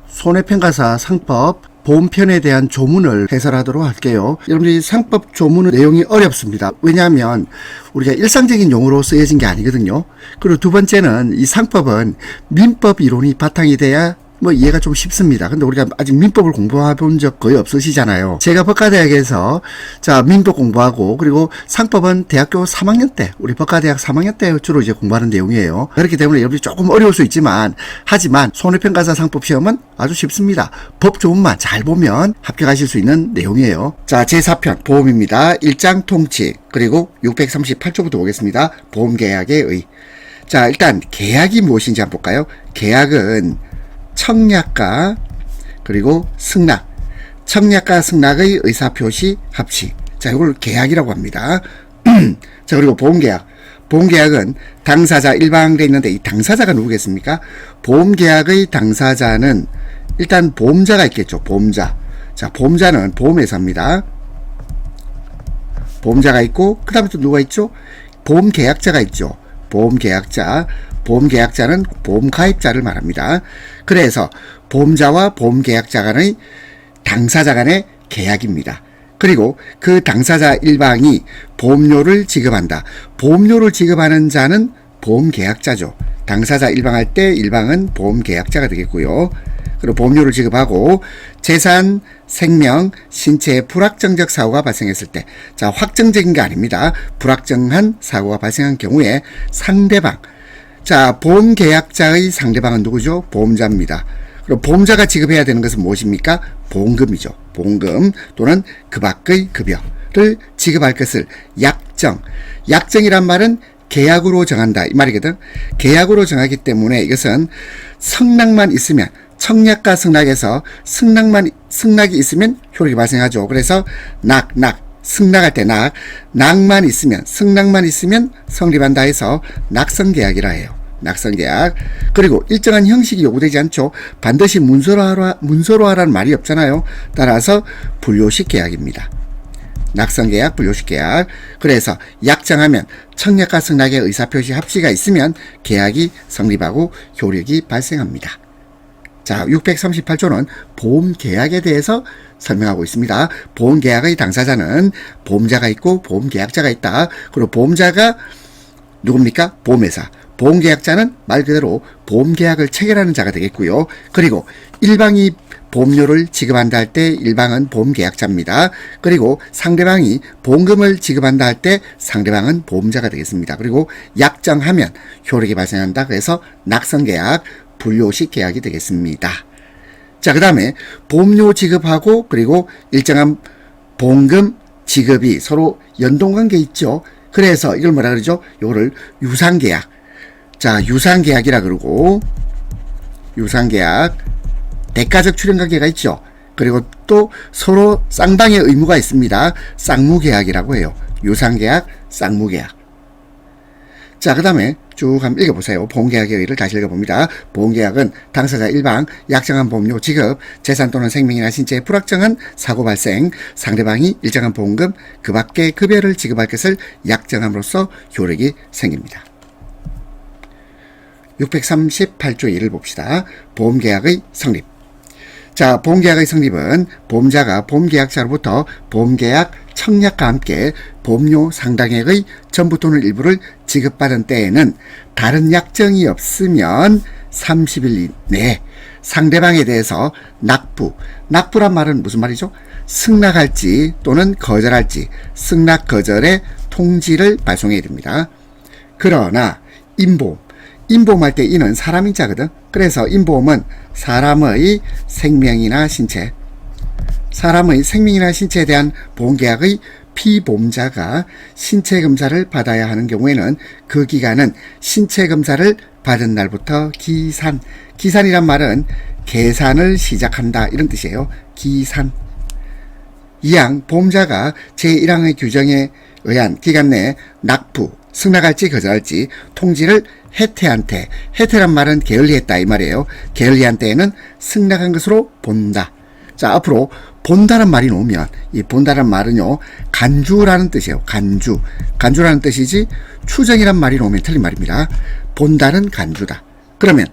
손해평가사 상법 보험편에 대한 조문을 해설하도록 할게요. 여러분들이 상법 조문의 내용이 어렵습니다. 왜냐하면 우리가 일상적인 용어로 쓰여진 게 아니거든요. 그리고 두 번째는 이 상법은 민법 이론이 바탕이 돼야 이해가 좀 쉽습니다. 근데 우리가 아직 민법을 공부해 본 적 거의 없으시잖아요. 제가 법과대학에서 민법 공부하고 그리고 상법은 대학교 3학년 때, 우리 법과대학 3학년 때 주로 이제 공부하는 내용이에요. 그렇기 때문에 여러분이 조금 어려울 수 있지만, 하지만 손해평가사 상법 시험은 아주 쉽습니다. 법 조문만 잘 보면 합격하실 수 있는 내용이에요. 제4편 보험입니다. 1장 통치, 그리고 638조부터 보겠습니다. 보험계약의 의. 일단 계약이 무엇인지 한번 볼까요? 계약은 청약과 그리고 승낙, 청약과 승낙의 의사표시 합치. 이걸 계약이라고 합니다. 그리고 보험계약. 보험계약은 당사자 일방되어 있는데 이 당사자가 누구겠습니까? 보험계약의 당사자는 일단 보험자가 있겠죠. 보험자. 보험자는 보험회사입니다. 보험자가 있고 그 다음에 또 누가 있죠? 보험계약자가 있죠. 보험계약자. 보험계약자는 보험가입자를 말합니다. 그래서 보험자와 보험계약자 간의 당사자 간의 계약입니다. 그리고 그 당사자 일방이 보험료를 지급한다. 보험료를 지급하는 자는 보험계약자죠. 당사자 일방할 때 일방은 보험계약자가 되겠고요. 그리고 보험료를 지급하고 재산, 생명, 신체의 불확정적 사고가 발생했을 때, 확정적인 게 아닙니다. 불확정한 사고가 발생한 경우에 상대방, 보험계약자의 상대방은 누구죠? 보험자입니다. 그리고 보험자가 지급해야 되는 것은 무엇입니까? 보험금이죠. 보험금 또는 그 밖의 급여를 지급할 것을 약정. 약정이란 말은 계약으로 정한다 이 말이거든. 계약으로 정하기 때문에 이것은 승낙만 있으면, 청약과 승낙에서 승낙이 있으면 효력이 발생하죠. 그래서 승낙할 때 낙만 있으면, 승낙만 있으면 성립한다 해서 낙성계약이라 해요. 낙성계약. 그리고 일정한 형식이 요구되지 않죠. 반드시 문서로 하라는 말이 없잖아요. 따라서 분료식 계약입니다. 낙성계약, 분료식 계약. 그래서 약정하면 청약과 승낙의 의사표시 합치가 있으면 계약이 성립하고 효력이 발생합니다. 638조는 보험계약에 대해서 설명하고 있습니다. 보험계약의 당사자는 보험자가 있고 보험계약자가 있다. 그리고 보험자가 누굽니까? 보험회사. 보험계약자는 말 그대로 보험계약을 체결하는 자가 되겠고요. 그리고 일방이 보험료를 지급한다 할 때 일방은 보험계약자입니다. 그리고 상대방이 보험금을 지급한다 할 때 상대방은 보험자가 되겠습니다. 그리고 약정하면 효력이 발생한다. 그래서 낙성계약, 분료식 계약이 되겠습니다. 그 다음에 보험료 지급하고 그리고 일정한 보험금 지급이 서로 연동관계 있죠. 그래서 이걸 뭐라 그러죠? 이거를 유상계약. 유상계약이라 그러고, 유상계약, 대가적 출연관계가 있죠. 그리고 또 서로 쌍방의 의무가 있습니다. 쌍무계약이라고 해요. 유상계약, 쌍무계약. 그 다음에 쭉 한번 읽어보세요. 보험계약의 의의를 다시 읽어봅니다. 보험계약은 당사자 일방, 약정한 보험료 지급, 재산 또는 생명이나 신체의 불확정한 사고 발생, 상대방이 일정한 보험금, 그 밖의 급여를 지급할 것을 약정함으로써 효력이 생깁니다. 638조 1을 봅시다. 보험계약의 성립. 보험계약의 성립은 보험자가 보험계약자로부터 보험계약 청약과 함께 보험료 상당액의 전부 또는 일부를 지급받은 때에는 다른 약정이 없으면 30일 내에 상대방에 대해서 낙부란 말은 무슨 말이죠? 승낙할지 또는 거절할지 승낙 거절의 통지를 발송해야 됩니다. 그러나 인보험할 때 이는 사람인자거든. 그래서 인보험은 사람의 생명이나 신체에 대한 보험계약의 피보험자가 신체검사를 받아야 하는 경우에는 그 기간은 신체검사를 받은 날부터 기산이란 말은 계산을 시작한다 이런 뜻이에요. 기산. 이항 보험자가 제1항의 규정에 의한 기간 내에 승낙할지 거절할지 통지를 해태란 말은 게을리했다 이 말이에요. 게을리한 때에는 승낙한 것으로 본다. 앞으로 본다는 말이 나오면 이 본다는 말은요 간주라는 뜻이에요. 간주라는 뜻이지 추정이란 말이 나오면 틀린 말입니다. 본다는 간주다. 그러면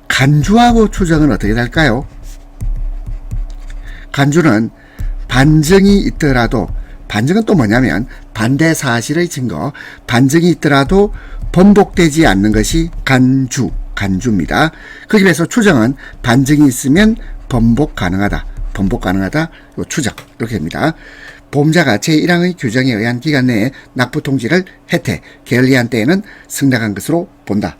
간주하고 추정은 어떻게 될까요? 간주는 반증이 있더라도, 반증은 또 뭐냐면 반대 사실의 증거, 반증이 있더라도 번복되지 않는 것이 간주입니다. 거기 비해서 추정은 반증이 있으면 번복 가능하다, 요 추정, 이렇게 됩니다. 보험자가 제1항의 규정에 의한 기간 내에 납부 통지를 혜택, 게을리한 때에는 승낙한 것으로 본다.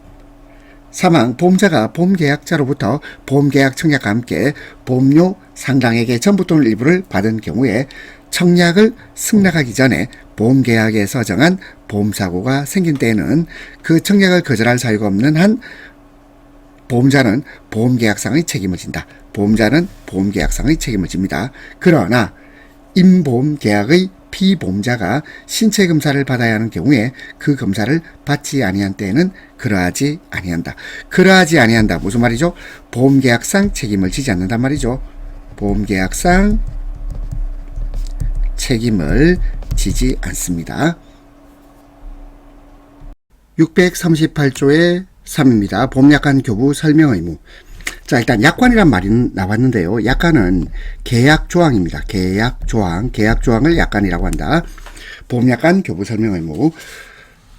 사망, 보험자가 보험계약자로부터 보험계약 청약과 함께 보험료 상당액의 전부 또는 일부를 받은 경우에 청약을 승낙하기 전에 보험계약에서 정한 보험사고가 생긴 때에는 그 청약을 거절할 사유가 없는 한 보험자는 보험계약상의 책임을 진다. 보험자는 보험계약상의 책임을 집니다. 그러나 임보험계약의 피보험자가 신체검사를 받아야 하는 경우에 그 검사를 받지 아니한 때에는 그러하지 아니한다. 그러하지 아니한다. 무슨 말이죠? 보험계약상 책임을 지지 않는단 말이죠. 보험계약상 책임을 지지 않습니다. 638조의 3입니다. 보험약관 교부 설명 의무. 자, 일단 약관이란 말이 나왔는데요. 약관은 계약조항입니다. 계약조항을 약관이라고 한다. 보험약관 교부 설명 의무.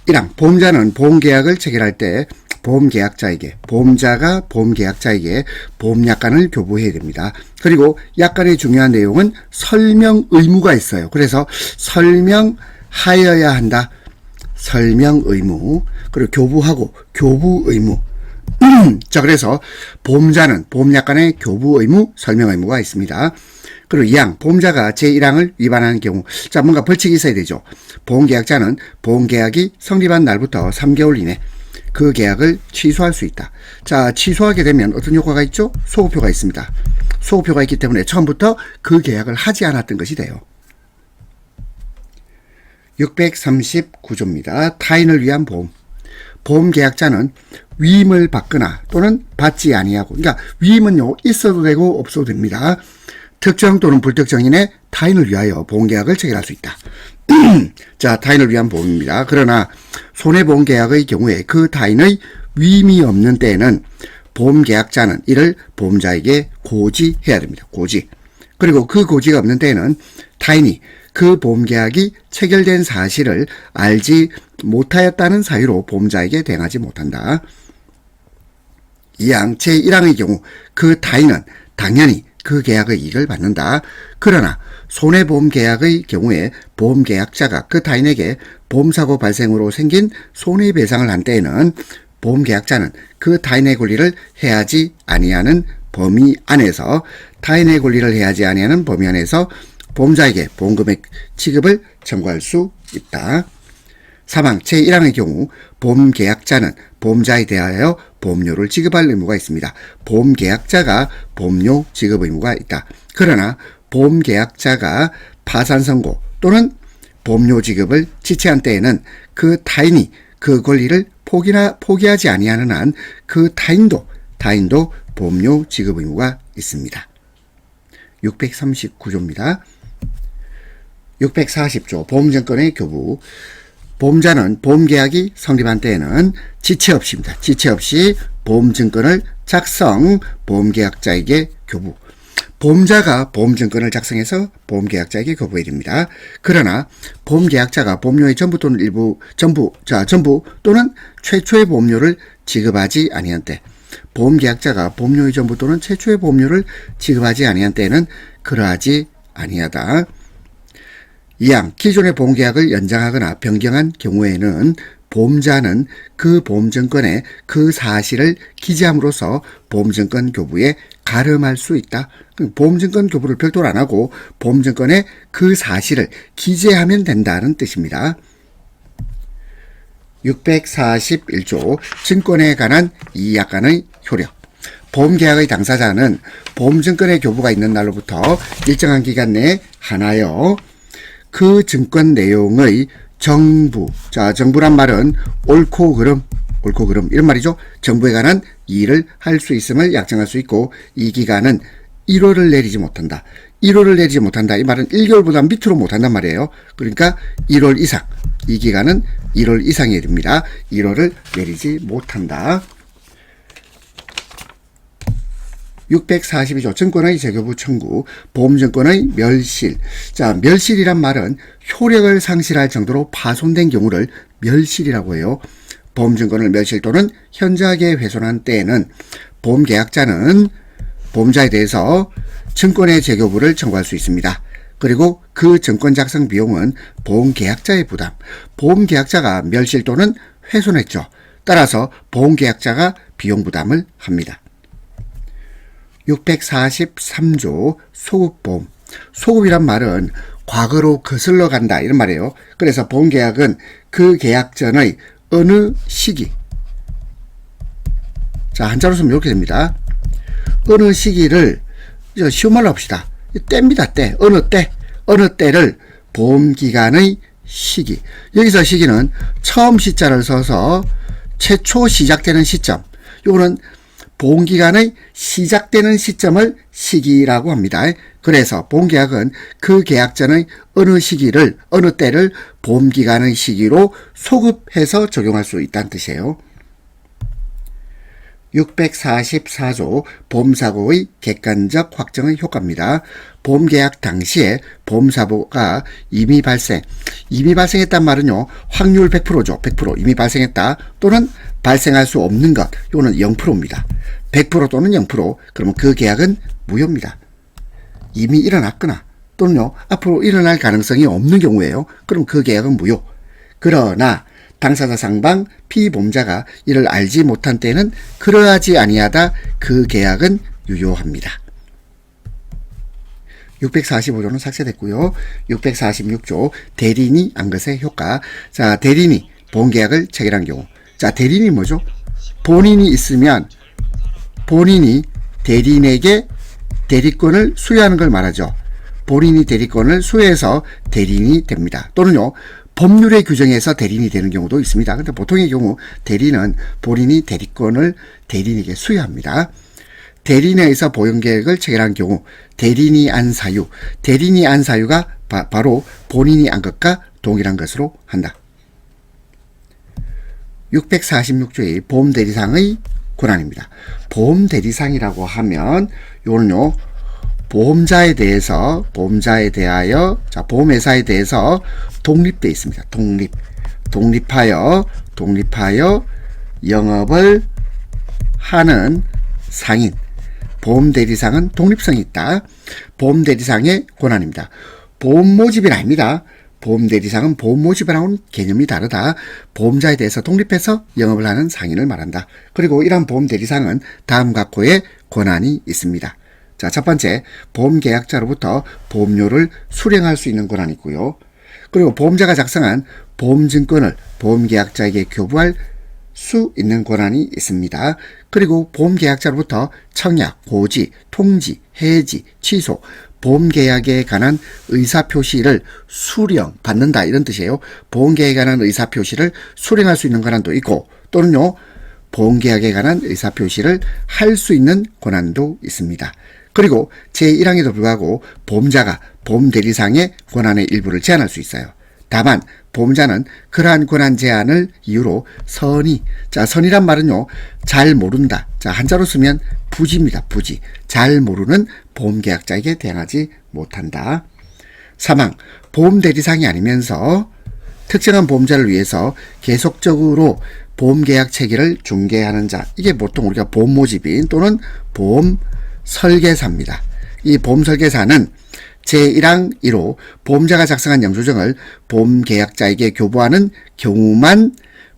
1항, 보험자는 보험계약을 체결할 때 보험자가 보험계약자에게 보험약관을 교부해야 됩니다. 그리고 약관의 중요한 내용은 설명 의무가 있어요. 그래서 설명하여야 한다. 설명 의무. 그리고 교부하고 교부 의무. 자, 그래서 보험자는 보험약관의 교부 의무, 설명 의무가 있습니다. 그리고 2항, 보험자가 제1항을 위반하는 경우, 자, 뭔가 벌칙이 있어야 되죠. 보험계약자는 보험계약이 성립한 날부터 3개월 이내 그 계약을 취소할 수 있다. 자, 취소하게 되면 어떤 효과가 있죠? 소급효가 있습니다. 소급효가 있기 때문에 처음부터 그 계약을 하지 않았던 것이 돼요. 639조입니다. 타인을 위한 보험. 보험계약자는 위임을 받거나 또는 받지 아니하고, 그러니까 위임은요 있어도 되고 없어도 됩니다. 특정 또는 불특정인의 타인을 위하여 보험계약을 체결할 수 있다. 자, 타인을 위한 보험입니다. 그러나 손해보험계약의 경우에 그 타인의 위임이 없는 때에는 보험계약자는 이를 보험자에게 고지해야 됩니다. 고지. 그리고 그 고지가 없는 때에는 타인이 그 보험계약이 체결된 사실을 알지 못하였다는 사유로 보험자에게 대응하지 못한다. 2항 제1항의 경우 그 타인은 당연히 그 계약의 이익을 받는다. 그러나 손해보험계약의 경우에 보험계약자가 그 타인에게 보험사고 발생으로 생긴 손해배상을 한 때에는 보험계약자는 그 타인의 권리를 해하지 아니하는 범위 안에서 보험자에게 보험금액 지급을 청구할 수 있다. 사망 제1항의 경우 보험계약자는 보험자에 대하여 보험료를 지급할 의무가 있습니다. 보험계약자가 보험료 지급 의무가 있다. 그러나 보험계약자가 파산선고 또는 보험료 지급을 지체한 때에는 그 타인이 그 권리를 포기하지 아니하는 한 그 타인도 보험료 지급 의무가 있습니다. 639조입니다. 640조 보험증권의 교부. 보험자는 보험계약이 성립한 때에는 지체 없이 보험증권을 작성, 보험계약자에게 교부. 보험자가 보험증권을 작성해서 보험계약자에게 교부해야 됩니다. 그러나 보험계약자가 보험료의 전부 또는 전부 또는 최초의 보험료를 지급하지 아니한 때, 보험계약자가 보험료의 전부 또는 최초의 보험료를 지급하지 아니한 때는 그러하지 아니하다. 2항 기존의 보험계약을 연장하거나 변경한 경우에는 보험자는 그 보험증권에 그 사실을 기재함으로써 보험증권 교부에 가름할 수 있다. 보험증권 교부를 별도로 안 하고 보험증권에 그 사실을 기재하면 된다는 뜻입니다. 641조 증권에 관한 이 약관의 효력. 보험계약의 당사자는 보험증권의 교부가 있는 날로부터 일정한 기간 내에 하나여 그 증권 내용의 정부란 말은 옳고 그름 이런 말이죠. 정부에 관한 일을 할 수 있음을 약정할 수 있고, 이 기간은 1호를 내리지 못한다. 1호를 내리지 못한다. 이 말은 1개월보다 밑으로 못한단 말이에요. 그러니까 1월 이상, 이 기간은 1월 이상이 됩니다. 1호를 내리지 못한다. 642조 증권의 재교부 청구, 보험증권의 멸실. 자, 멸실이란 말은 효력을 상실할 정도로 파손된 경우를 멸실이라고 해요. 보험증권을 멸실 또는 현저하게 훼손한 때에는 보험계약자는 보험자에 대해서 증권의 재교부를 청구할 수 있습니다. 그리고 그 증권 작성 비용은 보험계약자의 부담, 보험계약자가 멸실 또는 훼손했죠. 따라서 보험계약자가 비용 부담을 합니다. 643조 소급보험. 소급이란 말은 과거로 거슬러 간다 이런 말이에요. 그래서 보험계약은 그 계약 전의 어느 시기, 자 한자로 쓰면 이렇게 됩니다. 어느 시기를 쉬운 말로 합시다. 때입니다. 때. 어느 때를 보험기간의 시기. 여기서 시기는 처음 시자를 써서 최초 시작되는 시점, 요거는 보험기간의 시작되는 시점을 시기라고 합니다. 그래서 보험계약은 그 계약 전의 어느 시기를, 어느 때를 보험기간의 시기로 소급해서 적용할 수 있다는 뜻이에요. 644조 보험사고의 객관적 확정의 효과입니다. 보험계약 당시에 보험사고가 이미 발생했단 말은요, 확률 100%죠. 100% 이미 발생했다 또는 발생할 수 없는 것, 이거는 0%입니다. 100% 또는 0%, 그러면 그 계약은 무효입니다. 이미 일어났거나 또는요 앞으로 일어날 가능성이 없는 경우에요. 그럼 그 계약은 무효. 그러나 당사자 상방 피보험자가 이를 알지 못한 때는 그러하지 아니하다 그 계약은 유효합니다. 645조는 삭제됐고요. 646조 대리인이 안 것의 효과. 자, 대리인이 보험계약을 체결한 경우. 자, 대리인이 뭐죠? 본인이 있으면 본인이 대리인에게 대리권을 수여하는 걸 말하죠. 본인이 대리권을 수여해서 대리인이 됩니다. 또는요, 법률의 규정에서 대리인이 되는 경우도 있습니다. 근데 보통의 경우 대리인은 본인이 대리권을 대리인에게 수여합니다. 대리인에 의해서 보험계약을 체결한 경우 대리인이 안 사유가 바로 본인이 안 것과 동일한 것으로 한다. 646조의 보험대리상의 권한입니다. 보험대리상이라고 하면 요는요, 보험자에 대하여 자, 보험회사에 대해서 독립되어 있습니다. 독립하여 영업을 하는 상인. 보험대리상은 독립성이 있다. 보험대리상의 권한입니다. 보험모집이 아닙니다. 보험대리상은 보험모집이라고는 개념이 다르다. 보험자에 대해서 독립해서 영업을 하는 상인을 말한다. 그리고 이러한 보험대리상은 다음과 같고의 권한이 있습니다. 자, 첫 번째, 보험계약자로부터 보험료를 수령할 수 있는 권한이 있고요. 그리고 보험자가 작성한 보험증권을 보험계약자에게 교부할 수 있는 권한이 있습니다. 그리고 보험계약자로부터 청약, 고지, 통지, 해지, 취소, 보험계약에 관한 의사표시를 수령받는다 이런 뜻이에요. 보험계약에 관한 의사표시를 수령할 수 있는 권한도 있고 또는요, 보험계약에 관한 의사표시를 할 수 있는 권한도 있습니다. 그리고 제1항에도 불구하고 보험자가 보험대리상의 권한의 일부를 제한할 수 있어요. 다만 보험자는 그러한 권한 제한을 이유로 선의란 말은요, 잘 모른다. 자, 한자로 쓰면 부지입니다. 부지. 잘 모르는 보험계약자에게 대항하지 못한다. 사망, 보험대리상이 아니면서 특정한 보험자를 위해서 계속적으로 보험계약 체계를 중개하는 자, 이게 보통 우리가 보험모집인 또는 보험설계사입니다. 이 보험설계사는 제1항 1호 보험자가 작성한 영수증을 보험계약자에게 교부하는 경우만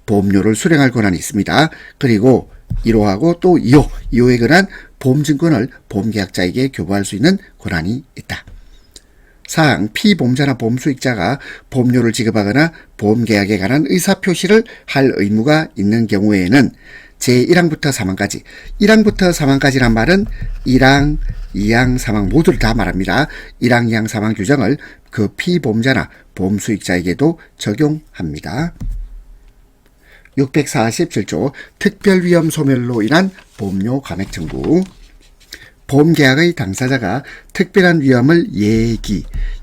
보험료를 수령할 권한이 있습니다. 그리고 1호하고 또 2호에 관한 보험증권을 보험계약자에게 교부할 수 있는 권한이 있다. 사항, 피보험자나 보험수익자가 보험료를 지급하거나 보험계약에 관한 의사표시를 할 의무가 있는 경우에는 제1항부터 4항까지, 1항부터 4항까지란 말은 1항, 2항, 3항 모두를 다 말합니다. 1항, 2항, 3항 규정을 그 피보험자나 보험수익자에게도 적용합니다. 647조 특별위험 소멸로 인한 보험료 감액 청구. 보험계약의 당사자가 특별한 위험을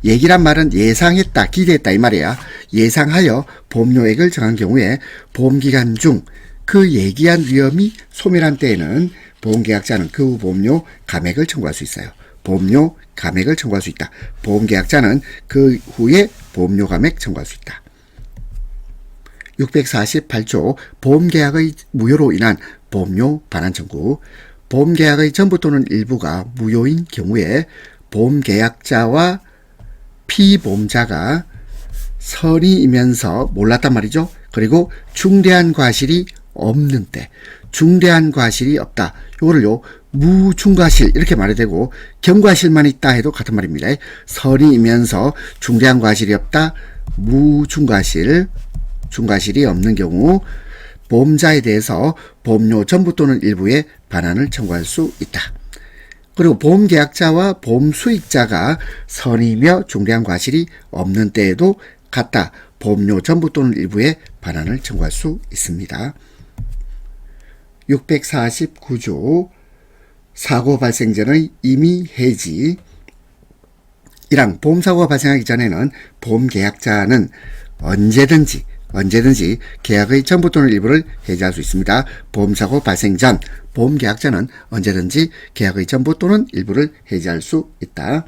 예기란 말은 예상했다, 기대했다 이 말이야. 예상하여 보험료액을 정한 경우에 보험기간 중 그 예기한 위험이 소멸한 때에는 보험계약자는 그 후 보험료 감액을 청구할 수 있어요. 보험료 감액을 청구할 수 있다. 보험계약자는 그 후에 보험료 감액 청구할 수 있다. 648조 보험계약의 무효로 인한 보험료 반환 청구. 보험계약의 전부 또는 일부가 무효인 경우에 보험계약자와 피보험자가 선의이면서 몰랐단 말이죠. 그리고 중대한 과실이 없는 때, 중대한 과실이 없다. 이거를요 무중과실 이렇게 말해야 되고 경과실만 있다 해도 같은 말입니다. 선의이면서 중대한 과실이 없다. 무중과실, 중과실이 없는 경우 보험자에 대해서 보험료 전부 또는 일부의 반환을 청구할 수 있다. 그리고 보험계약자와 보험수익자가 선의며 중대한 과실이 없는 때에도 같다. 보험료 전부 또는 일부의 반환을 청구할 수 있습니다. 649조 사고 발생 전의 임의 해지. 1항 보험사고가 발생하기 전에는 보험계약자는 언제든지 계약의 전부 또는 일부를 해지할 수 있습니다. 보험사고 발생 전 보험계약자는 언제든지 계약의 전부 또는 일부를 해지할 수 있다.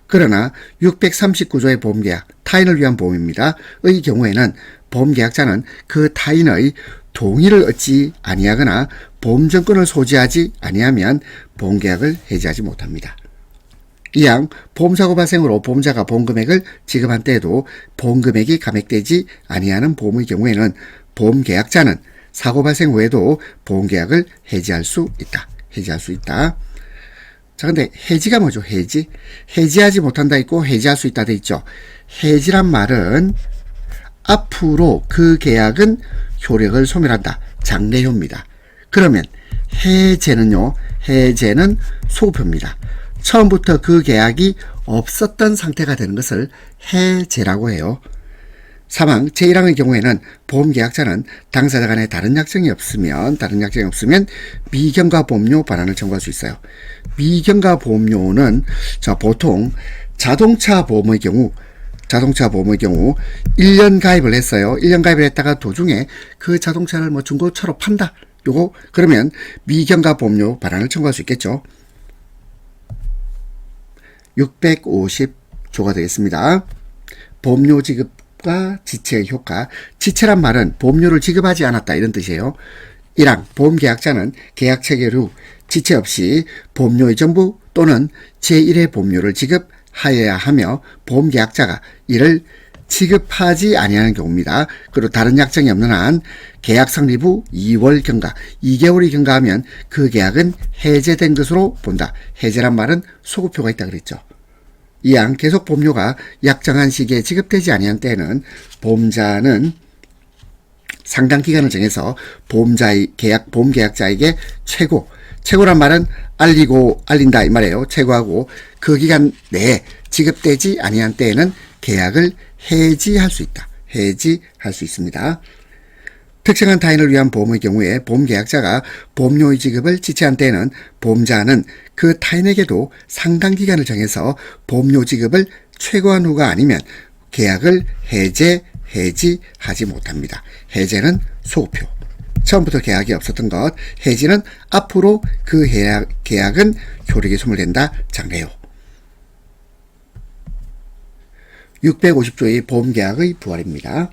그러나 639조의 보험계약, 타인을 위한 보험입니다. 의 경우에는 보험계약자는 그 타인의 동의를 얻지 아니하거나 보험증권을 소지하지 아니하면 보험계약을 해지하지 못합니다. 이항 보험사고 발생으로 보험자가 보험금액을 지급한 때에도 보험금액이 감액되지 아니하는 보험의 경우에는 보험계약자는 사고 발생 후에도 보험계약을 해지할 수 있다. 자, 근데 해지가 뭐죠? 해지하지 못한다 있고 해지할 수 있다 돼 있죠. 해지란 말은 앞으로 그 계약은 효력을 소멸한다. 장래효입니다. 그러면 해제는 소급효입니다. 처음부터 그 계약이 없었던 상태가 되는 것을 해제라고 해요. 사망 제1항의 경우에는 보험계약자는 당사자 간에 다른 약정이 없으면 미경과 보험료 반환을 청구할 수 있어요. 미경과 보험료는 보통 자동차 보험의 경우 1년 가입을 했어요. 1년 가입을 했다가 도중에 그 자동차를 중고차로 판다. 그러면 미경과 보험료 반환을 청구할 수 있겠죠. 650조가 되겠습니다. 보험료 지급과 지체의 효과. 지체란 말은 보험료를 지급하지 않았다 이런 뜻이에요. 1항 보험계약자는 계약 체결 후 지체 없이 보험료의 전부 또는 제1의 보험료를 지급하여야 하며 보험계약자가 이를 지급하지 아니하는 경우입니다. 그리고 다른 약정이 없는 한 계약 성립 후 2월 경과, 2개월이 경과하면 그 계약은 해제된 것으로 본다. 해제란 말은 소급효가 있다 그랬죠. 이항 계속 보험료가 약정한 시기에 지급되지 아니한 때에는 보험자는 상당 기간을 정해서 보험계약자에게 최고란 말은 알린다 이 말이에요. 최고하고 그 기간 내에 지급되지 아니한 때에는 계약을 해지할 수 있습니다. 특정한 타인을 위한 보험의 경우에 보험계약자가 보험료의 지급을 지체한 때에는 보험자는 그 타인에게도 상당 기간을 정해서 보험료 지급을 최고한 후가 아니면 계약을 해지하지 못합니다. 해제는 소급효. 처음부터 계약이 없었던 것, 해지는 앞으로 그 계약은 효력이 소멸된다. 장래효. 650조의 보험계약의 부활입니다.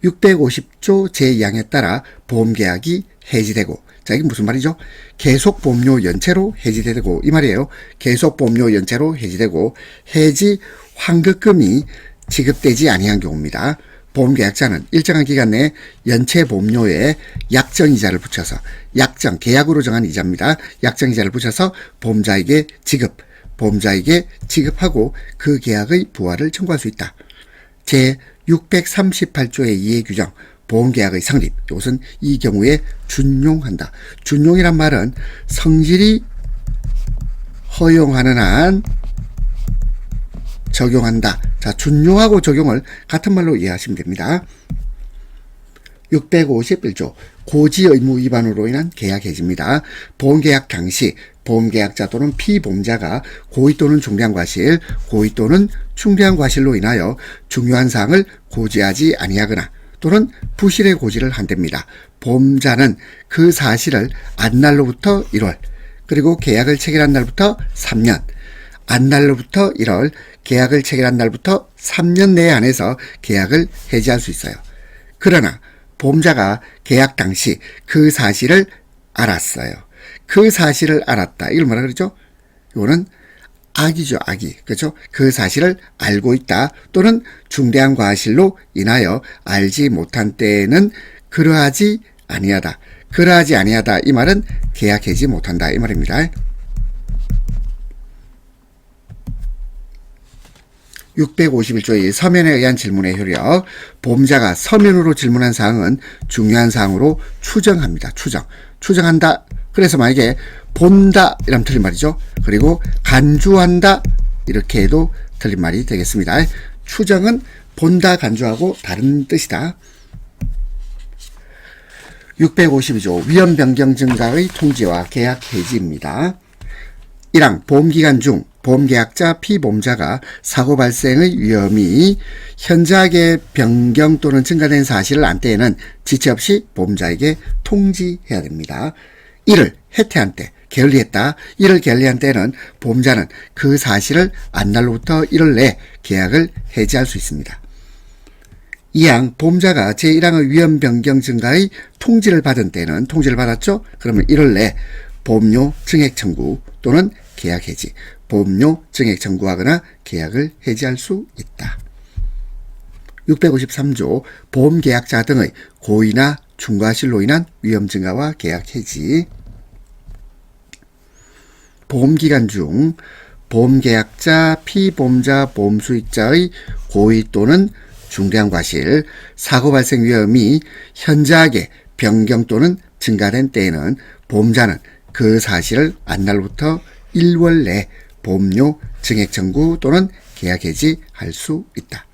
650조 제2항에 따라 보험계약이 해지되고, 자, 이게 무슨 말이죠? 계속보험료 연체로 해지되고 이 말이에요. 계속보험료 연체로 해지되고 해지 환급금이 지급되지 아니한 경우입니다. 보험계약자는 일정한 기간 내에 연체보험료에 약정이자를 붙여서 계약으로 정한 이자입니다. 약정이자를 붙여서 보험자에게 지급하고 그 계약의 부활을 청구할 수 있다. 제638조의 이해 규정 보험계약의 성립. 이것은 이 경우에 준용한다. 준용이란 말은 성질이 허용하는 한 적용한다. 자, 준용하고 적용을 같은 말로 이해하시면 됩니다. 651조 고지 의무 위반으로 인한 계약 해지입니다. 보험계약 당시 보험계약자 또는 피보험자가 고의 또는 중대한 과실로 인하여 중요한 사항을 고지하지 아니하거나 또는 부실의 고지를 한답니다. 보험자는 그 사실을 안 날로부터 1월, 그리고 계약을 체결한 날부터 3년, 안 날로부터 1월, 계약을 체결한 날부터 3년 내에 한해서 계약을 해지할 수 있어요. 그러나 보험자가 계약 당시 그 사실을 알았어요. 그 사실을 알았다. 이걸 뭐라 그러죠? 이거는 악이죠, 악이. 그렇죠? 그 사실을 알고 있다. 또는 중대한 과실로 인하여 알지 못한 때에는 그러하지 아니하다. 그러하지 아니하다. 이 말은 계약하지 못한다. 이 말입니다. 651조의 서면에 의한 질문의 효력. 보험자가 서면으로 질문한 사항은 중요한 사항으로 추정합니다. 추정한다. 그래서 만약에 본다 이러면 틀린 말이죠. 그리고 간주한다 이렇게 해도 틀린 말이 되겠습니다. 추정은 본다, 간주하고 다른 뜻이다. 652조 위험 변경 증가의 통지와 계약 해지입니다. 1항 보험기간 중 보험계약자 피보험자가 사고 발생의 위험이 현저하게 변경 또는 증가된 사실을 안 때에는 지체 없이 보험자에게 통지해야 됩니다. 이를 해태한 때, 게을리했다. 이를 게을리한 때는 보험자는 그 사실을 안 날로부터 1월 내에 계약을 해지할 수 있습니다. 2항 보험자가 제1항의 위험 변경 증가의 통지를 받은 때는 통지를 받았죠? 그러면 1월 내에 보험료 증액 청구 또는 계약 해지, 보험료 증액 청구하거나 계약을 해지할 수 있다. 653조 보험계약자 등의 고의나 중과실로 인한 위험 증가와 계약 해지. 보험기간 중 보험계약자, 피보험자, 보험수익자의 고의 또는 중대한 과실, 사고 발생 위험이 현저하게 변경 또는 증가된 때에는 보험자는 그 사실을 안 날로부터 1월 내 보험료 증액 청구 또는 계약 해지할 수 있다.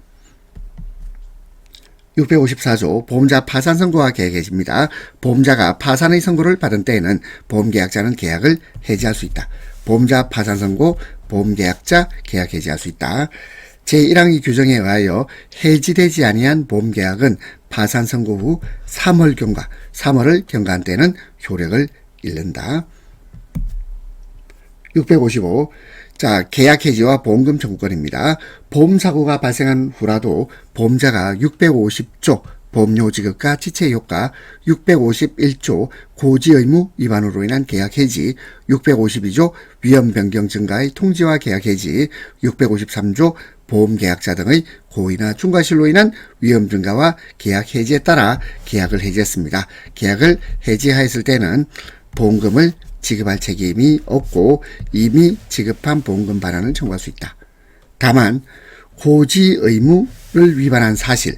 654조 보험자 파산 선고와 계약 해지입니다. 보험자가 파산의 선고를 받은 때에는 보험계약자는 계약을 해지할 수 있다. 보험자 파산 선고, 보험계약자 계약 해지할 수 있다. 제1항의 규정에 의하여 해지되지 아니한 보험계약은 파산 선고 후 3월을 경과한 때는 효력을 잃는다. 655. 계약 해지와 보험금 청구권입니다. 보험사고가 발생한 후라도 보험자가 650조 보험료 지급과 지체 효과, 651조 고지 의무 위반으로 인한 계약 해지, 652조 위험 변경 증가의 통지와 계약 해지, 653조 보험계약자 등의 고의나 중과실로 인한 위험 증가와 계약 해지에 따라 계약을 해지했습니다. 계약을 해지하였을 때는 보험금을 지급할 책임이 없고 이미 지급한 보험금 반환을 청구할 수 있다. 다만 고지 의무를 위반한 사실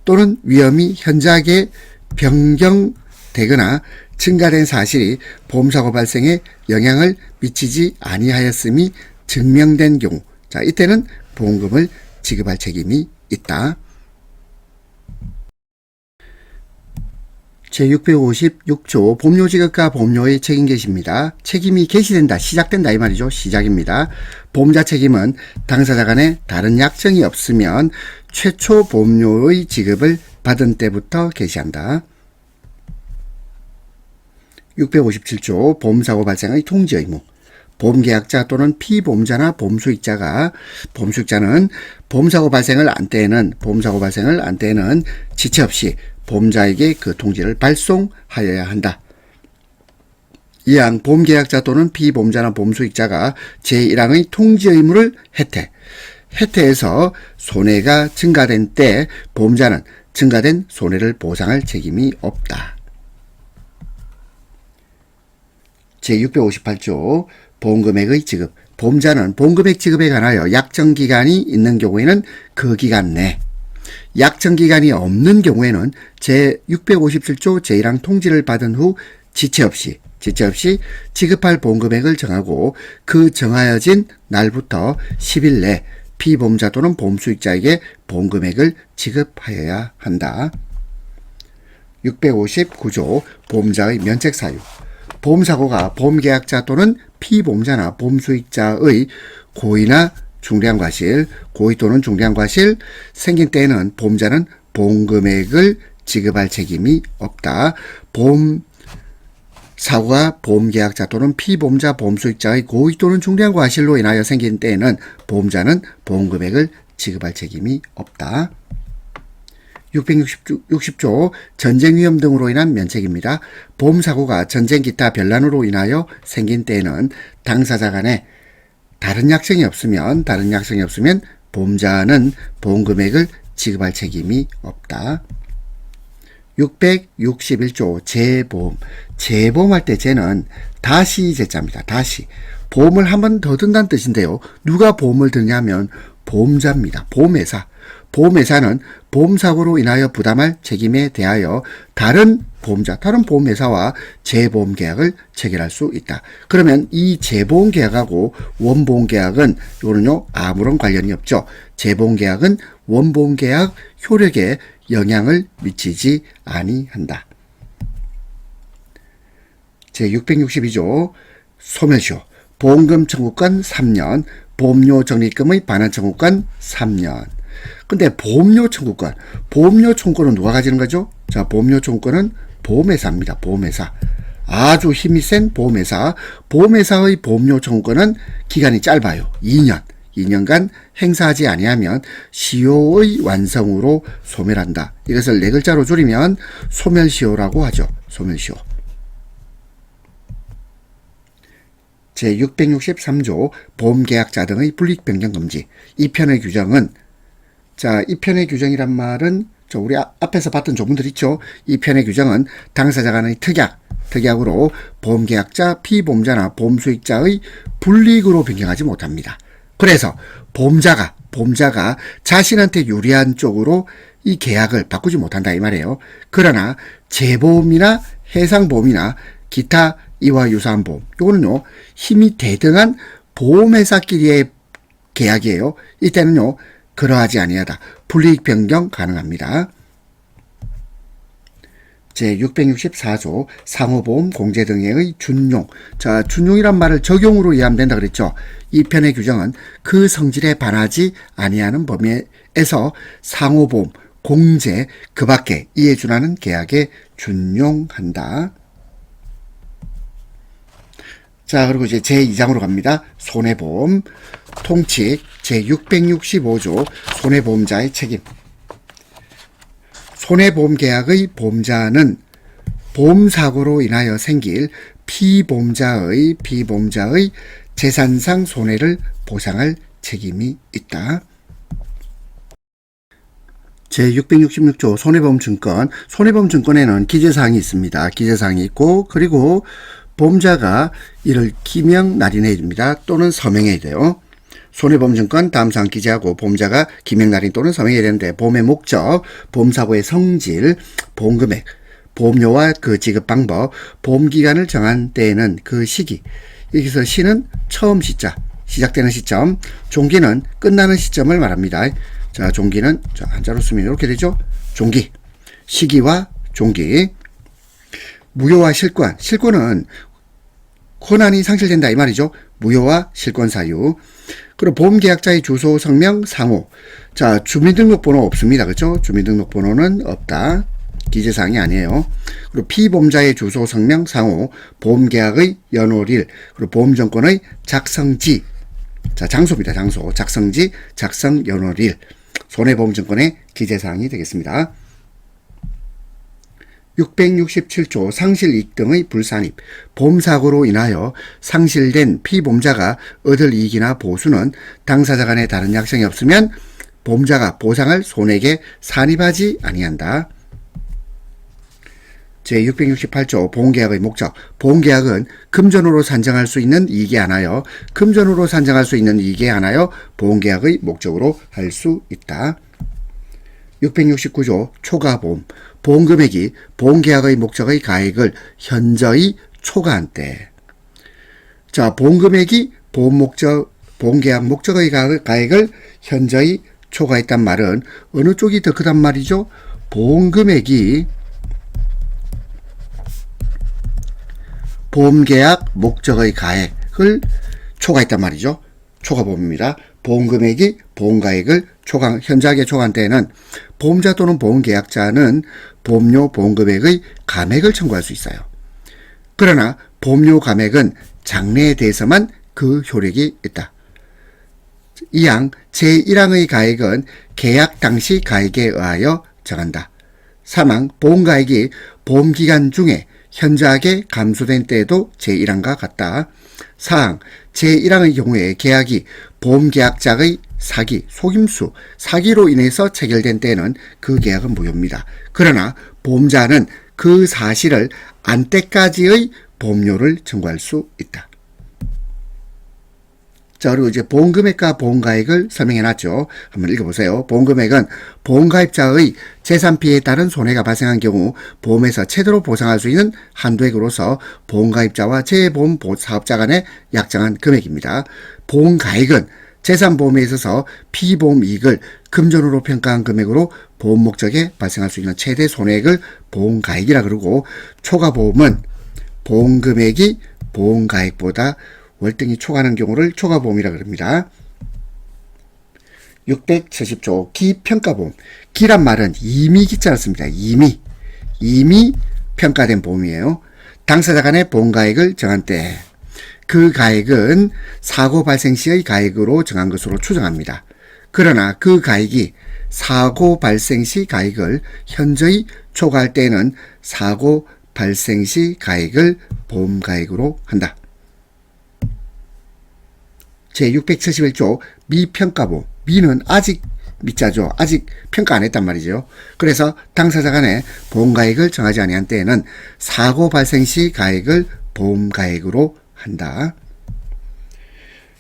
또는 위험이 현저하게 변경되거나 증가된 사실이 보험사고 발생에 영향을 미치지 아니하였음이 증명된 경우, 이때는 보험금을 지급할 책임이 있다. 제656조 보험료 지급과 보험료의 책임 개시입니다. 책임이 개시된다, 시작된다 이 말이죠. 시작입니다. 보험자 책임은 당사자 간에 다른 약정이 없으면 최초 보험료의 지급을 받은 때부터 개시한다. 657조 보험사고 발생의 통지 의무. 보험계약자 또는 피보험자나 보험수익자는 보험사고 발생을 안 때에는 지체 없이 보험자에게 그 통지를 발송하여야 한다. 이항 보험계약자 또는 피보험자나 보험수익자가 제1항의 통지 의무를 해태해서 손해가 증가된 때 보험자는 증가된 손해를 보상할 책임이 없다. 제658조 보험금액의 지급. 보험자는 보험금액 지급에 관하여 약정기간이 있는 경우에는 그 기간 내, 약정기간이 없는 경우에는 제657조 제1항 통지를 받은 후 지체 없이 지급할 보험금액을 정하고 그 정하여진 날부터 10일 내 피보험자 또는 보험수익자에게 보험금액을 지급하여야 한다. 659조 보험자의 면책사유. 보험사고가 보험계약자 또는 피보험자나 보험수익자의 고의 또는 중대한 과실 생긴 때에는 보험자는 보험금액을 지급할 책임이 없다. 보험 사고가 보험계약자 또는 피보험자 보험수익자의 고의 또는 중대한 과실로 인하여 생긴 때에는 보험자는 보험금액을 지급할 책임이 없다. 660조 전쟁 위험 등으로 인한 면책입니다. 보험사고가 전쟁 기타 별난으로 인하여 생긴 때에는 당사자 간에 다른 약정이 없으면 보험자는 보험금액을 지급할 책임이 없다. 661조 재보험. 재보험할 때 재는 다시 제자입니다. 다시. 보험을 한 번 더 든다는 뜻인데요. 누가 보험을 드냐면 보험자입니다. 보험회사. 보험회사는 보험사고로 인하여 부담할 책임에 대하여 다른 보험회사와 재보험계약을 체결할 수 있다. 그러면 이 재보험계약하고 원보험계약은 이거는요 아무런 관련이 없죠. 재보험계약은 원보험계약 효력에 영향을 미치지 아니한다. 제662조 소멸시효. 보험금 청구권 3년, 보험료 적립금의 반환 청구권 3년. 근데 보험료 청구권은 누가 가지는 거죠? 자, 보험료 청구권은 보험회사입니다. 보험회사. 아주 힘이 센 보험회사. 보험회사의 보험료 청구권은 기간이 짧아요. 2년간 행사하지 아니하면 시효의 완성으로 소멸한다. 이것을 네 글자로 줄이면 소멸시효라고 하죠. 소멸시효. 제663조 보험계약자 등의 불이익 변경 금지. 이 편의 규정은 이 편의 규정이란 말은 우리 앞에서 봤던 조문들 있죠. 이 편의 규정은 당사자 간의 특약으로 보험계약자, 피보험자나 보험수익자의 불이익으로 변경하지 못합니다. 그래서 보험자가 자신한테 유리한 쪽으로 이 계약을 바꾸지 못한다 이 말이에요. 그러나 재보험이나 해상보험이나 기타 이와 유사한 보험, 이거는요 힘이 대등한 보험회사끼리의 계약이에요. 이때는요 그러하지 아니하다. 불이익 변경 가능합니다. 제664조 상호보험 공제 등의 준용. 자, 준용이란 말을 적용으로 이해하면 된다 그랬죠. 이 편의 규정은 그 성질에 반하지 아니하는 범위에서 상호보험 공제 그 밖에 이에 준하는 계약에 준용한다. 자, 그리고 이제 제2장으로 갑니다. 손해보험 통칙 제665조 손해보험자의 책임. 손해보험계약의 보험자는 보험사고로 인하여 생길 피보험자의 재산상 손해를 보상할 책임이 있다. 제666조 손해보험증권에는 기재사항이 있습니다. 기재사항이 있고 그리고 보험자가 이를 기명 날인해야 됩니다. 또는 서명해야 돼요. 손해보험증권 다음 사항 기재하고 보험자가 기명 날인 또는 서명해야 되는데 보험의 목적, 보험사고의 성질, 보험금액, 보험료와 그 지급 방법, 보험기간을 정한 때에는 그 시기. 여기서 시는 처음 시자, 시작되는 시점, 종기는 끝나는 시점을 말합니다. 자, 종기는 한자로 쓰면 이렇게 되죠. 종기, 시기와 종기. 무효와 실권. 실권은 권한이 상실된다 이 말이죠. 무효와 실권 사유. 그리고 보험계약자의 주소, 성명, 상호. 자, 주민등록번호 없습니다. 그렇죠? 주민등록번호는 없다. 기재사항이 아니에요. 그리고 피보험자의 주소, 성명, 상호, 보험계약의 연월일, 그리고 보험증권의 작성지. 자, 장소입니다. 장소. 작성지, 작성 연월일. 손해보험증권의 기재사항이 되겠습니다. 667조 상실이익 등의 불산입. 보험사고로 인하여 상실된 피보험자가 얻을 이익이나 보수는 당사자 간에 다른 약정이 없으면 보험자가 보상할 손해액에 산입하지 아니한다. 제668조 보험계약의 목적. 보험계약은 금전으로 산정할 수 있는 이익에 한하여 보험계약의 목적으로 할 수 있다. 669조 초과보험. 보험금액이 보험계약의 목적의 가액을 현저히 초과한 때. 자, 보험금액이 보험계약 목적의 가액을 현저히 초과했단 말은 어느 쪽이 더 크단 말이죠? 보험금액이 보험계약 목적의 가액을 초과했단 말이죠. 초과보험입니다. 보험금액이 보험가액을 현저하게 초과한 때에는 보험자 또는 보험계약자는 보험료 보험금액의 감액을 청구할 수 있어요. 그러나 보험료 감액은 장래에 대해서만 그 효력이 있다. 이항 제1항의 가액은 계약 당시 가액에 의하여 정한다. 사망 보험가액이 보험기간 중에 현저하게 감소된 때에도 제1항과 같다. 사항 제1항의 경우에 계약이 보험계약자의 사기, 속임수, 사기로 인해서 체결된 때에는 그 계약은 무효입니다. 그러나 보험자는 그 사실을 안 때까지의 보험료를 청구할 수 있다. 자, 그리고 이제 보험금액과 보험가액을 설명해놨죠. 한번 읽어보세요. 보험금액은 보험가입자의 재산 피해에 따른 손해가 발생한 경우 보험에서 최대로 보상할 수 있는 한도액으로서 보험가입자와 재보험 사업자 간에 약정한 금액입니다. 보험가액은 재산보험에 있어서 피보험 이익을 금전으로 평가한 금액으로 보험 목적에 발생할 수 있는 최대 손해액을 보험가액이라 그러고, 초과보험은 보험금액이 보험가액보다 월등히 초과하는 경우를 초과보험이라 그럽니다. 670조 기평가보험. 기란 말은 이미 기자를 씁니다. 이미 평가된 보험이에요. 당사자 간의 보험가액을 정한 때 그 가액은 사고 발생 시의 가액으로 정한 것으로 추정합니다. 그러나 그 가액이 사고 발생 시 가액을 현저히 초과할 때에는 사고 발생 시 가액을 보험가액으로 한다. 제671조 미평가보험. 미는 아직 미자죠. 아직 평가 안 했단 말이죠. 그래서 당사자 간에 보험가액을 정하지 아니한 때에는 사고 발생 시 가액을 보험가액으로 한다.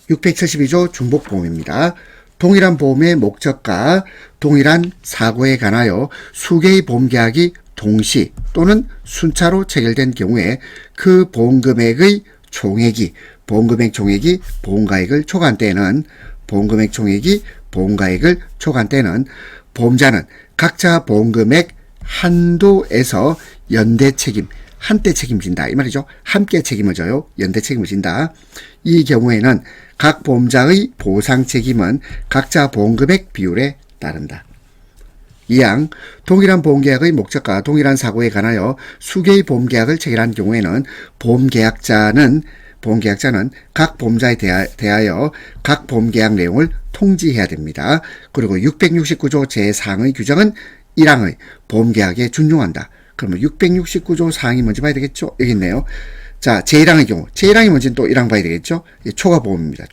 672조 중복보험입니다. 동일한 보험의 목적과 동일한 사고에 관하여 수개의 보험계약이 동시 또는 순차로 체결된 경우에 그 보험금액의 총액이 보험금액 총액이 보험가액을 초과한 때는 보험자는 각자 보험금액 한도에서 연대 책임, 한때 책임진다. 이 말이죠. 함께 책임을 져요. 연대 책임을 진다. 이 경우에는 각 보험자의 보상 책임은 각자 보험금액 비율에 따른다. 이항 동일한 보험계약의 목적과 동일한 사고에 관하여 수개의 보험계약을 체결한 경우에는 보험계약자는 각 보험자에 대하여 각 보험계약 내용을 통지해야 됩니다. 그리고 669조 제4항의 규정은 1항의 보험계약에 준용한다. 그러면 669조 사항이 뭔지 봐야 되겠죠? 여기 있네요. 자, 제1항의 경우, 제1항이 뭔지는 또 1항 봐야 되겠죠? 초과보험입니다.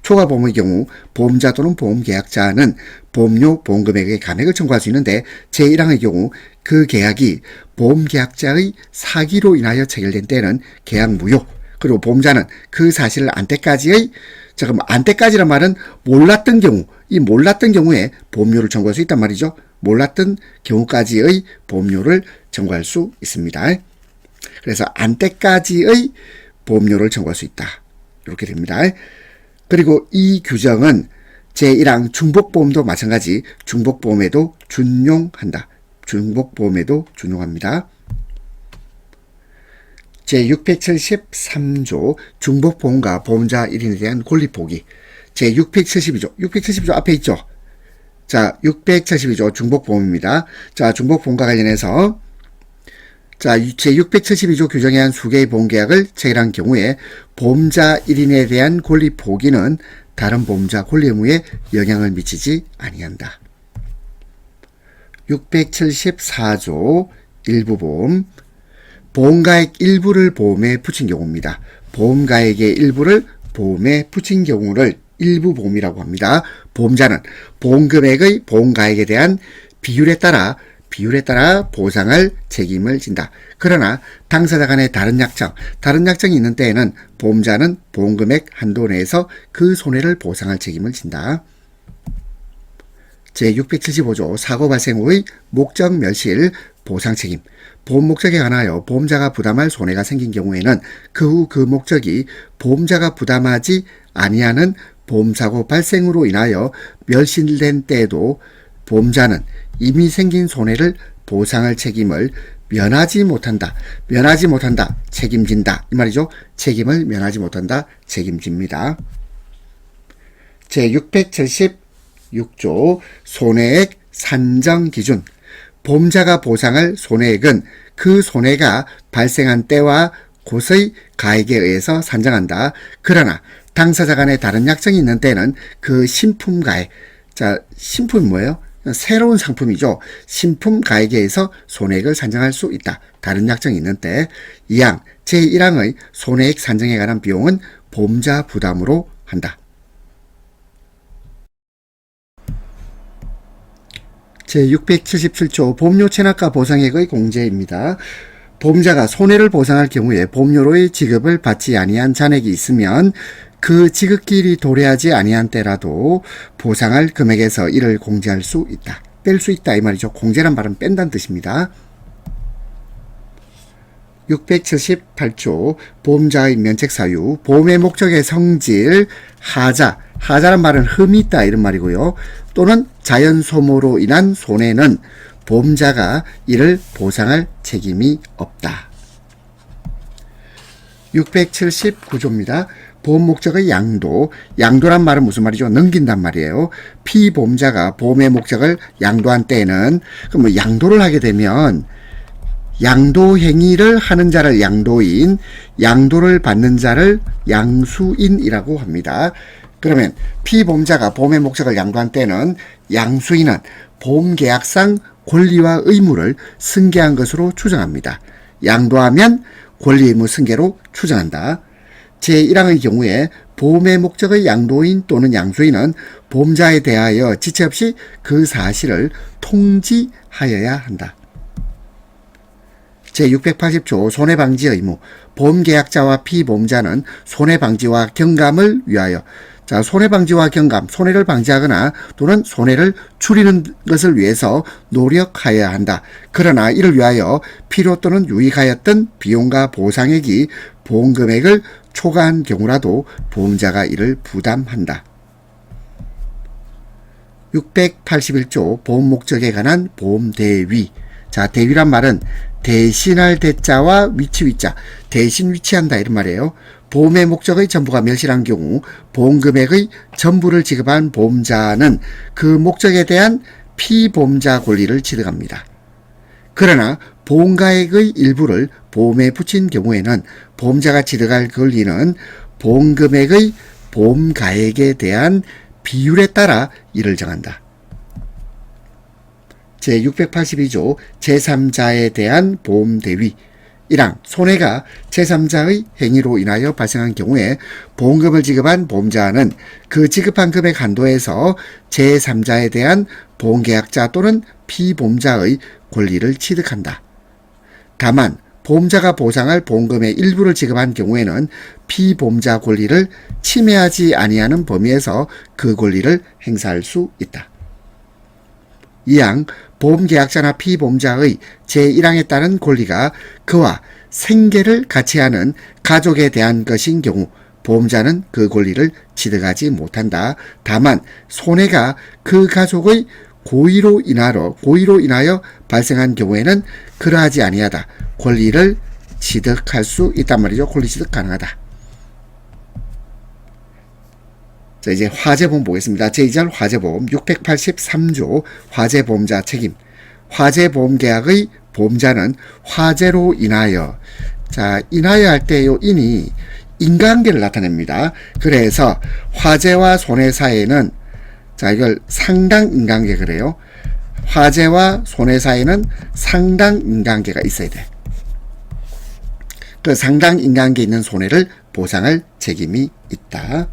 초과보험의 경우 보험자 또는 보험계약자는 보험료, 보험금액의 감액을 청구할 수 있는데, 제1항의 경우 그 계약이 보험계약자의 사기로 인하여 체결된 때는 계약 무효. 그리고 보험자는 그 사실을 안때까지란 말은 몰랐던 경우에 보험료를 청구할 수 있단 말이죠. 몰랐던 경우까지의 보험료를 청구할 수 있습니다. 그래서 안때까지의 보험료를 청구할 수 있다. 이렇게 됩니다. 그리고 이 규정은 제1항 중복보험도 마찬가지 중복보험에도 준용합니다. 제673조 중복보험과 보험자 1인에 대한 권리포기. 제672조 앞에 있죠. 자, 672조 중복보험입니다. 자, 중복보험과 관련해서 제672조 규정에 의한 수개의 보험계약을 체결한 경우에 보험자 1인에 대한 권리 포기는 다른 보험자 권리 의무에 영향을 미치지 아니한다. 674조 일부보험. 보험가액 일부를 보험에 붙인 경우입니다. 보험가액의 일부를 보험에 붙인 경우를 일부보험이라고 합니다. 보험자는 보험금액의 보험가액에 대한 비율에 따라 보상할 책임을 진다. 그러나 당사자 간의 다른 약정이 있는 때에는 보험자는 보험금액 한도 내에서 그 손해를 보상할 책임을 진다. 제675조 사고 발생 후의 목적 멸실 보상 책임. 보험 목적에 관하여 보험자가 부담할 손해가 생긴 경우에는 그 후 그 목적이 보험자가 부담하지 아니하는 보험사고 발생으로 인하여 멸실된 때에도 보험자는 이미 생긴 손해를 보상할 책임을 면하지 못한다. 책임진다. 이 말이죠. 책임을 면하지 못한다. 책임집니다. 제676조 손해액 산정 기준. 보험자가 보상할 손해액은 그 손해가 발생한 때와 곳의 가액에 의해서 산정한다. 그러나 당사자 간에 다른 약정이 있는 때는 그 신품 가액, 자, 신품이 뭐예요? 새로운 상품이죠. 신품 가액에 의해서 손해액을 산정할 수 있다. 다른 약정이 있는 때. 이항 제1항의 손해액 산정에 관한 비용은 보험자 부담으로 한다. 제677조 보험료 체납과 보상액의 공제입니다. 보험자가 손해를 보상할 경우에 보험료로의 지급을 받지 아니한 잔액이 있으면 그 지급기일이 도래하지 아니한 때라도 보상할 금액에서 이를 공제할 수 있다. 뺄 수 있다 이 말이죠. 공제란 말은 뺀다는 뜻입니다. 678조 보험자의 면책사유. 보험의 목적의 성질, 하자. 하자란 말은 흠이 있다 이런 말이고요. 또는 자연소모로 인한 손해는 보험자가 이를 보상할 책임이 없다. 679조입니다. 보험 목적의 양도. 양도란 말은 무슨 말이죠? 넘긴단 말이에요. 피보험자가 보험의 목적을 양도한 때에는 그럼 양도를 하게 되면 양도 행위를 하는 자를 양도인, 양도를 받는 자를 양수인이라고 합니다. 그러면 피보험자가 보험의 목적을 양도한 때는 양수인은 보험계약상 권리와 의무를 승계한 것으로 추정합니다. 양도하면 권리 의무 승계로 추정한다. 제1항의 경우에 보험의 목적의 양도인 또는 양수인은 보험자에 대하여 지체 없이 그 사실을 통지하여야 한다. 제680조 손해방지 의무. 보험계약자와 피보험자는 손해방지와 경감을 위하여 손해방지와 경감, 손해를 방지하거나 또는 손해를 줄이는 것을 위해서 노력하여야 한다. 그러나 이를 위하여 필요 또는 유익하였던 비용과 보상액이 보험금액을 초과한 경우라도 보험자가 이를 부담한다. 681조 보험 목적에 관한 보험 대위. 대위란 말은 대신할 대자와 위치위자, 대신 위치한다 이런 말이에요. 보험의 목적의 전부가 멸실한 경우 보험금액의 전부를 지급한 보험자는 그 목적에 대한 피보험자 권리를 취득합니다. 그러나 보험가액의 일부를 보험에 붙인 경우에는 보험자가 취득할 권리는 보험금액의 보험가액에 대한 비율에 따라 이를 정한다. 제682조 제3자에 대한 보험 대위. 1항 손해가 제3자의 행위로 인하여 발생한 경우에 보험금을 지급한 보험자는 그 지급한 금액 한도에서 제3자에 대한 보험계약자 또는 피보험자의 권리를 취득한다. 다만 보험자가 보상할 보험금의 일부를 지급한 경우에는 피보험자 권리를 침해하지 아니하는 범위에서 그 권리를 행사할 수 있다. 2항 보험계약자나 피보험자의 제1항에 따른 권리가 그와 생계를 같이 하는 가족에 대한 것인 경우 보험자는 그 권리를 취득하지 못한다. 다만 손해가 그 가족의 고의로 인하여 발생한 경우에는 그러하지 아니하다. 권리를 취득할 수 있단 말이죠. 권리 취득 가능하다. 자, 이제 화재보험 보겠습니다. 제2절 화재보험 683조 화재보험자 책임. 화재보험계약의 보험자는 화재로 인하여, 인하여 할 때 요 인이 인과관계를 나타냅니다. 그래서 화재와 손해 사이에는, 이걸 상당 인과관계 그래요. 화재와 손해 사이에는 상당 인과관계가 있어야 돼. 그 상당 인과관계 있는 손해를 보상할 책임이 있다.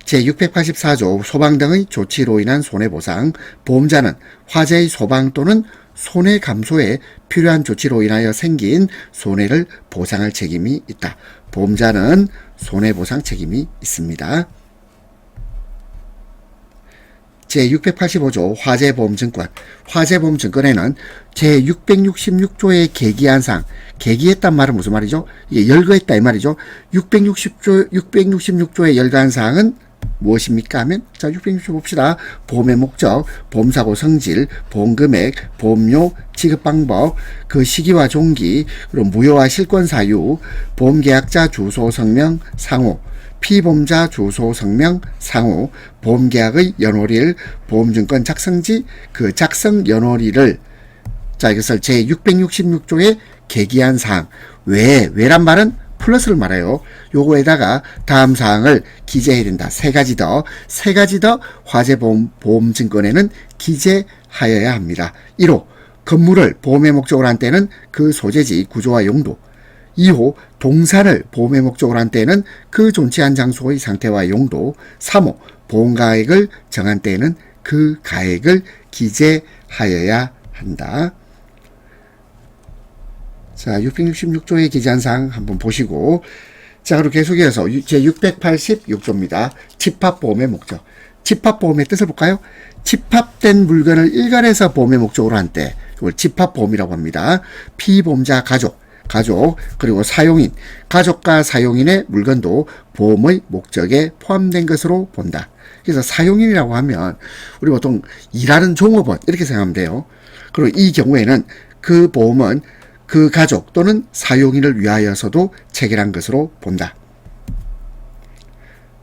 제684조 소방 등의 조치로 인한 손해보상. 보험자는 화재의 소방 또는 손해 감소에 필요한 조치로 인하여 생긴 손해를 보상할 책임이 있다. 보험자는 손해보상 책임이 있습니다. 제685조 화재보험증권. 화재보험증권에는 제666조의 계기한상, 계기했단 말은 무슨 말이죠? 이게 열거했다 이 말이죠. 666조의 열거한사항은 무엇입니까 하면 660 봅시다. 보험의 목적, 보험사고 성질, 보험금액, 보험료, 지급방법, 그 시기와 종기, 그리고 무효와 실권사유, 보험계약자 주소, 성명, 상호, 피보험자 주소 성명 상호 보험계약의 연월일 보험증권 작성지 그 작성 연월일을 자 이것을 제666조의 계기한 사항 왜란 말은 플러스를 말해요. 요거에다가 다음 사항을 기재해야 된다. 세 가지 더 화재보험증권에는 기재하여야 합니다. 1호 건물을 보험의 목적으로 한 때는 그 소재지 구조와 용도 2호 동산을 보험의 목적으로 한 때는 그 존치한 장소의 상태와 용도 3호 보험가액을 정한 때에는 그 가액을 기재하여야 한다. 자, 666조의 기재한 사항 한번 보시고 자, 그리고 계속해서 제686조입니다. 집합보험의 목적. 집합보험의 뜻을 볼까요? 집합된 물건을 일괄해서 보험의 목적으로 한 때 이걸 집합보험이라고 합니다. 피보험자 가족 그리고 사용인 가족과 사용인의 물건도 보험의 목적에 포함된 것으로 본다. 그래서 사용인이라고 하면 우리 보통 일하는 종업원 이렇게 생각하면 돼요. 그리고 이 경우에는 그 보험은 그 가족 또는 사용인을 위하여서도 체결한 것으로 본다.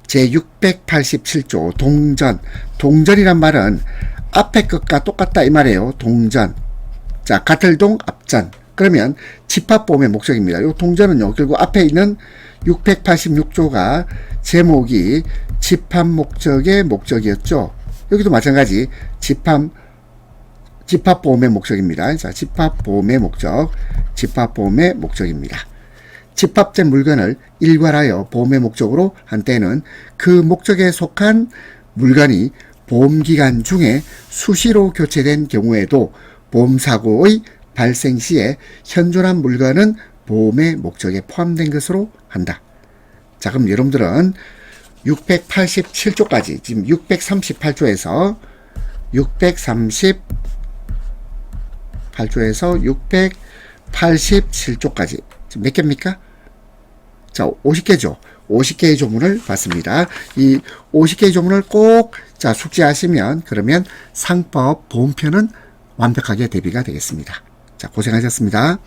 제687조 동전이란 말은 앞에 것과 똑같다 이 말이에요. 동전. 자, 같을동 앞전. 그러면 집합보험의 목적입니다. 이 동전은요. 결국 앞에 있는 686조가 제목이 집합목적의 목적이었죠. 여기도 마찬가지 집합보험의 목적입니다. 자, 집합보험의 목적입니다. 집합된 물건을 일괄하여 보험의 목적으로 한 때는 그 목적에 속한 물건이 보험기간 중에 수시로 교체된 경우에도 보험사고의 발생 시에 현존한 물건은 보험의 목적에 포함된 것으로 한다. 자, 그럼 여러분들은 687조까지 지금 638조에서 687조까지 지금 몇 개입니까? 자, 50개죠. 50개의 조문을 봤습니다. 이 50개의 조문을 꼭 자 숙지하시면 그러면 상법 보험편은 완벽하게 대비가 되겠습니다. 자, 고생하셨습니다.